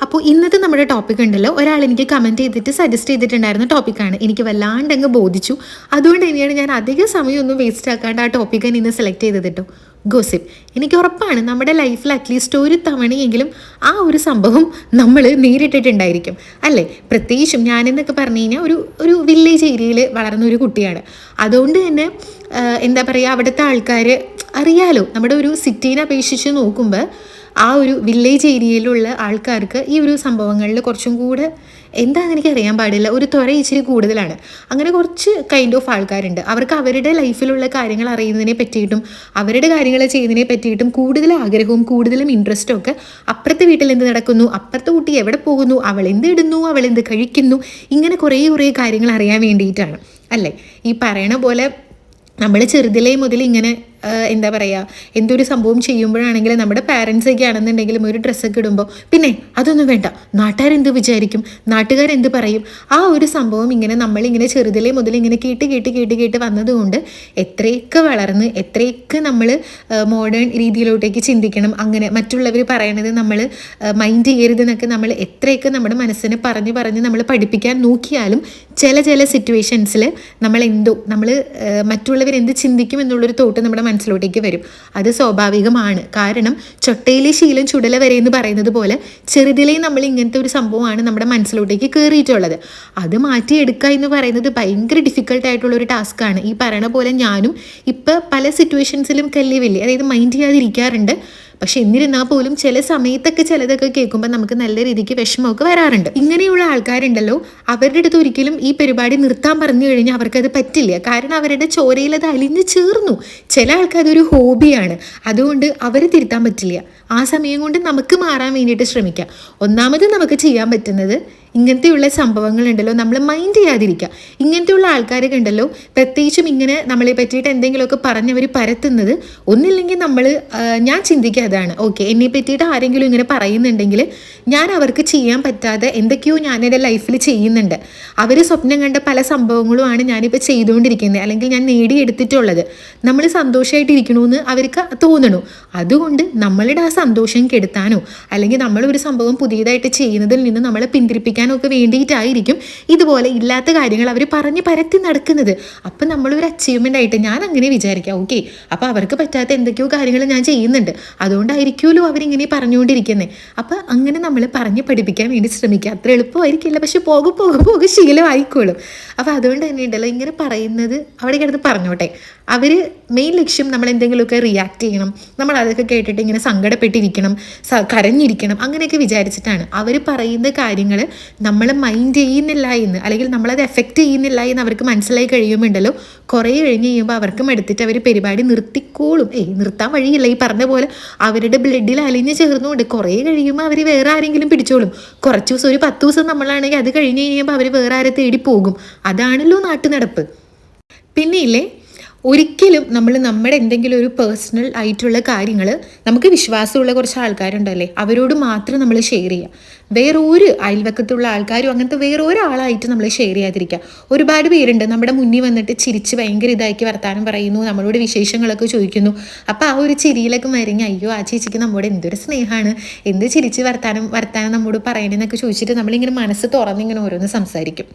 അപ്പോൾ ഇന്നത്തെ നമ്മുടെ ടോപ്പിക് ഉണ്ടല്ലോ, ഒരാൾ എനിക്ക് കമൻറ്റ് ചെയ്തിട്ട് സജസ്റ്റ് ചെയ്തിട്ടുണ്ടായിരുന്ന ടോപ്പിക്കാണ്. എനിക്ക് വല്ലാണ്ട് അങ്ങ് ബോധിച്ചു. അതുകൊണ്ട് തന്നെയാണ് ഞാൻ അധിക സമയമൊന്നും വേസ്റ്റ് ആക്കാണ്ട് ആ ടോപ്പിക്ക് ഇന്ന് സെലക്ട് ചെയ്തത് കേട്ടോ. ഗോസിപ്പ്. എനിക്ക് ഉറപ്പാണ് നമ്മുടെ ലൈഫിൽ അറ്റ്ലീസ്റ്റ് ഒരു തവണയെങ്കിലും ആ ഒരു സംഭവം നമ്മൾ നേരിട്ടിട്ടുണ്ടായിരിക്കും അല്ലേ. പ്രത്യേകിച്ചും ഞാനെന്നൊക്കെ പറഞ്ഞു കഴിഞ്ഞാൽ ഒരു വില്ലേജ് ഏരിയയിൽ വളർന്ന ഒരു കുട്ടിയാണ്. അതുകൊണ്ട് തന്നെ എന്താ പറയുക, അവിടുത്തെ ആൾക്കാർ അറിയാലോ, നമ്മുടെ ഒരു സിറ്റീനെ അപേക്ഷിച്ച് നോക്കുമ്പോൾ ആ ഒരു വില്ലേജ് ഏരിയയിലുള്ള ആൾക്കാർക്ക് ഈ ഒരു സംഭവങ്ങളിൽ കുറച്ചും കൂടെ എന്താണെന്ന് എനിക്ക് അറിയാൻ പാടില്ല, ഒരു ത്വര ഇച്ചിരി കൂടുതലാണ്. അങ്ങനെ കുറച്ച് കൈൻഡ് ഓഫ് ആൾക്കാരുണ്ട്. അവർക്ക് അവരുടെ ലൈഫിലുള്ള കാര്യങ്ങൾ അറിയുന്നതിനെ പറ്റിയിട്ടും അവരുടെ കാര്യങ്ങൾ ചെയ്യുന്നതിനെ പറ്റിയിട്ടും കൂടുതൽ ആഗ്രഹവും കൂടുതലും ഇൻട്രസ്റ്റും ഒക്കെ അപ്പുറത്തെ വീട്ടിൽ എന്ത് നടക്കുന്നു, അപ്പുറത്തെ കുട്ടി എവിടെ പോകുന്നു, അവൾ എന്ത് ഇടുന്നു, അവൾ എന്ത് കഴിക്കുന്നു, ഇങ്ങനെ കുറേ കാര്യങ്ങൾ അറിയാൻ വേണ്ടിയിട്ടാണ് അല്ലേ. ഈ പറയണ പോലെ നമ്മൾ ചെറുതിലേ മുതൽ ഇങ്ങനെ എന്താ പറയുക, എന്തൊരു സംഭവം ചെയ്യുമ്പോഴാണെങ്കിൽ നമ്മുടെ പാരൻസൊക്കെ ആണെന്നുണ്ടെങ്കിലും ഒരു ഡ്രസ്സൊക്കെ ഇടുമ്പോൾ പിന്നെ അതൊന്നും വേണ്ട, നാട്ടുകാരെന്ത് വിചാരിക്കും, നാട്ടുകാരെന്ത് പറയും, ആ ഒരു സംഭവം ഇങ്ങനെ നമ്മളിങ്ങനെ ചെറുതിലേ മുതൽ ഇങ്ങനെ കേട്ട് വന്നതുകൊണ്ട് എത്രയൊക്കെ വളർന്ന് എത്രയൊക്കെ നമ്മൾ മോഡേൺ രീതിയിലോട്ടേക്ക് ചിന്തിക്കണം, അങ്ങനെ മറ്റുള്ളവർ പറയണത് നമ്മൾ മൈൻഡ് ചെയ്യരുതെന്നൊക്കെ നമ്മൾ എത്രയൊക്കെ നമ്മുടെ മനസ്സിനെ പറഞ്ഞ് നമ്മൾ പഠിപ്പിക്കാൻ നോക്കിയാലും ചില സിറ്റുവേഷൻസിൽ നമ്മൾ മറ്റുള്ളവരെന്ത് ചിന്തിക്കും എന്നുള്ളൊരു തോട്ട് നമ്മുടെ മനസ്സിലോട്ടേക്ക് വരും. അത് സ്വാഭാവികമാണ്. കാരണം ചൊട്ടയിലെ ശീലം ചുടല വരെ എന്ന് പറയുന്നത് പോലെ ചെറുതിലേ നമ്മൾ ഇങ്ങനത്തെ ഒരു സംഭവമാണ് നമ്മുടെ മനസ്സിലോട്ടേക്ക് കയറിയിട്ടുള്ളത്. അത് മാറ്റിയെടുക്കുക എന്ന് പറയുന്നത് ഭയങ്കര ഡിഫിക്കൽട്ടായിട്ടുള്ള ഒരു ടാസ്ക്കാണ്. ഈ പറയണ പോലെ ഞാനും ഇപ്പം പല സിറ്റുവേഷൻസിലും കല്ലിവില്ലേ, അതായത് മൈൻഡ് ചെയ്യാതിരിക്കാറുണ്ട്. പക്ഷെ എന്നിരുന്നാൽ പോലും ചില സമയത്തൊക്കെ ചിലതൊക്കെ കേൾക്കുമ്പോൾ നമുക്ക് നല്ല രീതിക്ക് വിഷമമൊക്കെ വരാറുണ്ട്. ഇങ്ങനെയുള്ള ആൾക്കാരുണ്ടല്ലോ, അവരുടെ അടുത്ത് ഒരിക്കലും ഈ പരിപാടി നിർത്താൻ പറഞ്ഞു കഴിഞ്ഞാൽ അവർക്കത് പറ്റില്ല. കാരണം അവരുടെ ചോരയിൽ അത് അലിഞ്ഞു ചേർന്നു. ചില ആൾക്കതൊരു ഹോബിയാണ്, അതുകൊണ്ട് അവർ തിരുത്താൻ പറ്റില്ല. ആ സമയം കൊണ്ട് നമുക്ക് മാറാൻ വേണ്ടിയിട്ട് ശ്രമിക്കാം. ഒന്നാമത് നമുക്ക് ചെയ്യാൻ പറ്റുന്നത് ഇങ്ങനത്തെയുള്ള സംഭവങ്ങളുണ്ടല്ലോ നമ്മൾ മൈൻഡ് ചെയ്യാതിരിക്കുക. ഇങ്ങനത്തെയുള്ള ആൾക്കാരൊക്കെ ഉണ്ടല്ലോ, പ്രത്യേകിച്ചും ഇങ്ങനെ നമ്മളെ പറ്റിയിട്ട് എന്തെങ്കിലുമൊക്കെ പറഞ്ഞവർ പരത്തുന്നത്, ഒന്നില്ലെങ്കിൽ ഞാൻ ചിന്തിക്കാതാണ്, ഓക്കെ എന്നെ പറ്റിയിട്ട് ആരെങ്കിലും ഇങ്ങനെ പറയുന്നുണ്ടെങ്കിൽ ഞാൻ അവർക്ക് ചെയ്യാൻ പറ്റാതെ എന്തൊക്കെയോ ഞാൻ എൻ്റെ ലൈഫിൽ ചെയ്യുന്നുണ്ട്. അവർ സ്വപ്നം കണ്ട പല സംഭവങ്ങളുമാണ് ഞാനിപ്പോൾ ചെയ്തുകൊണ്ടിരിക്കുന്നത്, അല്ലെങ്കിൽ ഞാൻ നേടിയെടുത്തിട്ടുള്ളത്. നമ്മൾ സന്തോഷമായിട്ടിരിക്കണമെന്ന് അവർക്ക് തോന്നണു. അതുകൊണ്ട് നമ്മളുടെ ആ സന്തോഷം കെടുത്താനോ അല്ലെങ്കിൽ നമ്മളൊരു സംഭവം പുതിയതായിട്ട് ചെയ്യുന്നതിൽ നിന്ന് നമ്മളെ പിന്തിരിപ്പിക്കാൻ ഒക്കെ വേണ്ടിയിട്ടായിരിക്കും ഇതുപോലെ ഇല്ലാത്ത കാര്യങ്ങൾ അവർ പറഞ്ഞ് പരത്തി നടക്കുന്നത്. അപ്പം നമ്മളൊരു അച്ചീവ്മെൻ്റ് ആയിട്ട് ഞാൻ അങ്ങനെ വിചാരിക്കാം, ഓക്കെ അപ്പോൾ അവർക്ക് പറ്റാത്ത എന്തൊക്കെയോ കാര്യങ്ങൾ ഞാൻ ചെയ്യുന്നുണ്ട്, അതുകൊണ്ടായിരിക്കുമല്ലോ അവരിങ്ങനെ പറഞ്ഞുകൊണ്ടിരിക്കുന്നത്. അപ്പം അങ്ങനെ നമ്മൾ പറഞ്ഞ് പഠിപ്പിക്കാൻ വേണ്ടി ശ്രമിക്കുക. അത്ര എളുപ്പമായിരിക്കില്ല, പക്ഷെ പോകെ ശീലമായിക്കോളും. അപ്പോൾ അതുകൊണ്ട് തന്നെ ഉണ്ടല്ലോ, ഇങ്ങനെ പറയുന്നത് അവിടെ കിടന്ന് പറഞ്ഞോട്ടെ. അവർ മെയിൻ ലക്ഷ്യം നമ്മൾ എന്തെങ്കിലുമൊക്കെ റിയാക്ട് ചെയ്യണം, നമ്മൾ അതൊക്കെ കേട്ടിട്ട് ഇങ്ങനെ സങ്കടപ്പെട്ടിരിക്കണം, കരഞ്ഞിരിക്കണം, അങ്ങനെയൊക്കെ വിചാരിച്ചിട്ടാണ്. അവർ പറയുന്ന കാര്യങ്ങൾ നമ്മൾ മൈൻഡ് ചെയ്യുന്നില്ല എന്ന്, അല്ലെങ്കിൽ നമ്മളത് എഫക്റ്റ് ചെയ്യുന്നില്ല എന്ന് അവർക്ക് മനസ്സിലായി കഴിയുമ്പോണ്ടല്ലോ, കുറേ കഴിഞ്ഞ് കഴിയുമ്പോൾ അവർക്കും എടുത്തിട്ട് അവർ പരിപാടി നിർത്തിക്കോളും. നിർത്താൻ വഴിയില്ല. ഈ പറഞ്ഞ പോലെ അവരുടെ ബ്ലഡിൽ അലിഞ്ഞ് ചേർന്നുകൊണ്ട് കുറേ കഴിയുമ്പോൾ അവർ വേറെ ആരെങ്കിലും പിടിച്ചോളും. കുറച്ച് ദിവസം, ഒരു 10 ദിവസം നമ്മളാണെങ്കിൽ അത് കഴിഞ്ഞ് കഴിയുമ്പോൾ അവർ വേറെ ആരെ തേടി പോകും. അതാണല്ലോ നാട്ടു നടപ്പ്. പിന്നെ ഇല്ലേ, ഒരിക്കലും നമ്മുടെ എന്തെങ്കിലും ഒരു പേഴ്സണൽ ആയിട്ടുള്ള കാര്യങ്ങൾ നമുക്ക് വിശ്വാസമുള്ള കുറച്ച് ആൾക്കാരുണ്ടല്ലേ, അവരോട് മാത്രം നമ്മൾ ഷെയർ ചെയ്യുക. വേറൊരു അയൽവക്കത്തുള്ള ആൾക്കാരും അങ്ങനത്തെ വേറൊരാളായിട്ട് നമ്മൾ ഷെയർ ചെയ്യാതിരിക്കുക. ഒരുപാട് പേരുണ്ട് നമ്മുടെ മുന്നിൽ വന്നിട്ട് ചിരിച്ച് ഭയങ്കര ഇതാക്കി വർത്താനം പറയുന്നു, നമ്മളോട് വിശേഷങ്ങളൊക്കെ ചോദിക്കുന്നു. അപ്പോൾ ആ ഒരു ചിരിയിലൊക്കെ മരിഞ്ഞ്, അയ്യോ ആ ചേച്ചിക്ക് നമ്മോട് എന്തൊരു സ്നേഹമാണ്, എന്ത് ചിരിച്ച് വർത്താനം നമ്മോട് പറയണമെന്നൊക്കെ ചോദിച്ചിട്ട് നമ്മളിങ്ങനെ മനസ്സ് തുറന്നിങ്ങനെ ഓരോന്ന് സംസാരിക്കും.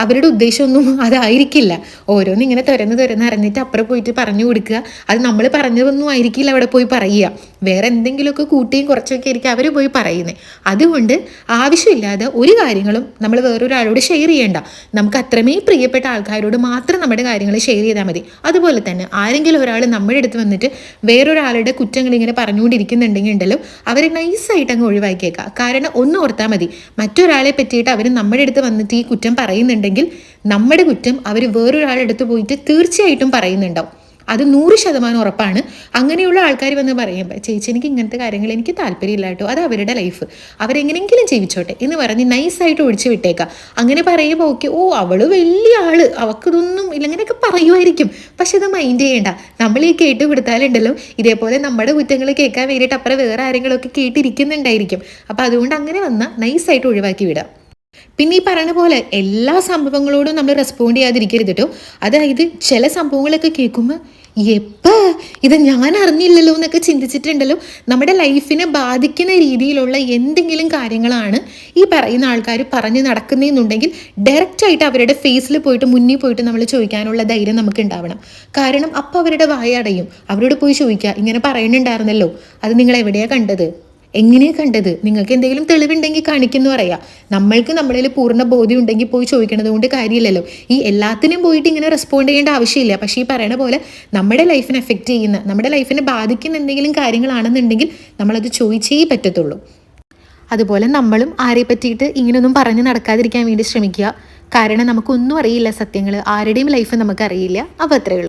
അവരുടെ ഉദ്ദേശമൊന്നും അതായിരിക്കില്ല. ഓരോന്നിങ്ങനെ തുരന്ന് അറിഞ്ഞിട്ട് അപ്പുറം പോയിട്ട് പറഞ്ഞു കൊടുക്കുക. അത് നമ്മൾ പറഞ്ഞതൊന്നും ആയിരിക്കില്ല അവിടെ പോയി പറയുക, വേറെ എന്തെങ്കിലുമൊക്കെ കൂട്ടിയും കുറച്ചൊക്കെ ആയിരിക്കും അവർ പോയി പറയുന്നത്. അതുകൊണ്ട് ആവശ്യമില്ലാതെ ഒരു കാര്യങ്ങളും നമ്മൾ വേറൊരാളോട് ഷെയർ ചെയ്യേണ്ട. നമുക്ക് അത്രമേ പ്രിയപ്പെട്ട ആൾക്കാരോട് മാത്രം നമ്മുടെ കാര്യങ്ങൾ ഷെയർ ചെയ്താൽ മതി. അതുപോലെ തന്നെ ആരെങ്കിലും ഒരാൾ നമ്മുടെ അടുത്ത് വന്നിട്ട് വേറൊരാളുടെ കുറ്റങ്ങൾ ഇങ്ങനെ പറഞ്ഞുകൊണ്ടിരിക്കുന്നുണ്ടെങ്കിൽ ഉണ്ടല്ലോ, അവരെ നൈസായിട്ട് അങ്ങ് ഒഴിവാക്കിയേക്കുക. കാരണം ഒന്ന് ഓർത്താൽ മതി, മറ്റൊരാളെ പറ്റിയിട്ട് അവർ നമ്മുടെ അടുത്ത് വന്നിട്ട് ഈ കുറ്റം പറയുന്നുണ്ടെങ്കിൽ നമ്മുടെ കുറ്റം അവർ വേറൊരാളുടെ അടുത്ത് പോയിട്ട് തീർച്ചയായിട്ടും പറയുന്നുണ്ടാവും. അത് 100% ഉറപ്പാണ്. അങ്ങനെയുള്ള ആൾക്കാർ വന്ന് പറയുമ്പോൾ, ചേച്ചി എനിക്ക് ഇങ്ങനത്തെ കാര്യങ്ങൾ എനിക്ക് താല്പര്യമില്ല കേട്ടോ, അത് അവരുടെ ലൈഫ്, അവരെങ്ങനെയെങ്കിലും ജീവിച്ചോട്ടെ എന്ന് പറഞ്ഞ് നൈസായിട്ട് ഒഴിച്ചു വിട്ടേക്കാം. അങ്ങനെ പറയുമ്പോൾ ഓക്കെ, അവൾ വലിയ ആള്, അവൾക്കിതൊന്നും ഇല്ല, അങ്ങനെയൊക്കെ പറയുമായിരിക്കും. പക്ഷെ അത് മൈൻഡ് ചെയ്യേണ്ട. നമ്മൾ ഈ കേട്ട് കൊടുത്താലുണ്ടല്ലോ, ഇതേപോലെ നമ്മുടെ കുറ്റങ്ങൾ കേൾക്കാൻ വേണ്ടിയിട്ട് അപ്പുറം വേറെ ആരെങ്കിലുമൊക്കെ കേട്ടിരിക്കുന്നുണ്ടായിരിക്കും. അപ്പോൾ അതുകൊണ്ട് അങ്ങനെ വന്നാൽ നൈസായിട്ട് ഒഴിവാക്കി വിടാം. പിന്നെ ഈ പറയുന്ന പോലെ എല്ലാ സംഭവങ്ങളോടും നമ്മൾ റെസ്പോണ്ട് ചെയ്യാതിരിക്കരുത് കേട്ടോ. അതായത് ചില സംഭവങ്ങളൊക്കെ കേൾക്കുമ്പോൾ എപ്പ ഇത് ഞാൻ അറിഞ്ഞില്ലല്ലോ എന്നൊക്കെ ചിന്തിച്ചിട്ടുണ്ടല്ലോ. നമ്മുടെ ലൈഫിനെ ബാധിക്കുന്ന രീതിയിലുള്ള എന്തെങ്കിലും കാര്യങ്ങളാണ് ഈ പറയുന്ന ആൾക്കാർ പറഞ്ഞ് നടക്കുന്നതെന്നുണ്ടെങ്കിൽ ഡയറക്റ്റായിട്ട് അവരുടെ ഫേസിൽ പോയിട്ട് മുന്നിൽ പോയിട്ട് നമ്മൾ ചോദിക്കാനുള്ള ധൈര്യം നമുക്ക് ഉണ്ടാവണം. കാരണം അപ്പോൾ അവരുടെ വായ അടയും. അവരോട് പോയി ചോദിക്കുക, ഇങ്ങനെ പറയുന്നുണ്ടായിരുന്നല്ലോ, അത് നിങ്ങൾ എവിടെയാണ് കണ്ടത്, എങ്ങനെയാണ് കണ്ടത്, നിങ്ങൾക്ക് എന്തെങ്കിലും തെളിവുണ്ടെങ്കിൽ കാണിക്കുന്നു പറയാം. നമ്മൾക്ക് നമ്മളിൽ പൂർണ്ണ ബോധ്യം ഉണ്ടെങ്കിൽ പോയി ചോദിക്കണത് കൊണ്ട് കാര്യമില്ലല്ലോ. ഈ എല്ലാത്തിനും പോയിട്ട് ഇങ്ങനെ റെസ്പോണ്ട് ചെയ്യേണ്ട ആവശ്യമില്ല. പക്ഷേ ഈ പറയണ പോലെ നമ്മുടെ ലൈഫിനെ എഫക്റ്റ് ചെയ്യുന്ന, നമ്മുടെ ലൈഫിനെ ബാധിക്കുന്ന എന്തെങ്കിലും കാര്യങ്ങളാണെന്നുണ്ടെങ്കിൽ നമ്മളത് ചോദിച്ചേ പറ്റത്തുള്ളൂ. അതുപോലെ നമ്മളും ആരെ പറ്റിയിട്ട് ഇങ്ങനെയൊന്നും പറഞ്ഞ് നടക്കാതിരിക്കാൻ വേണ്ടി ശ്രമിക്കുക. കാരണം നമുക്കൊന്നും അറിയില്ല സത്യങ്ങൾ, ആരുടെയും ലൈഫ് നമുക്കറിയില്ല. അപ്പോൾ അത്രയേ ഉള്ളൂ.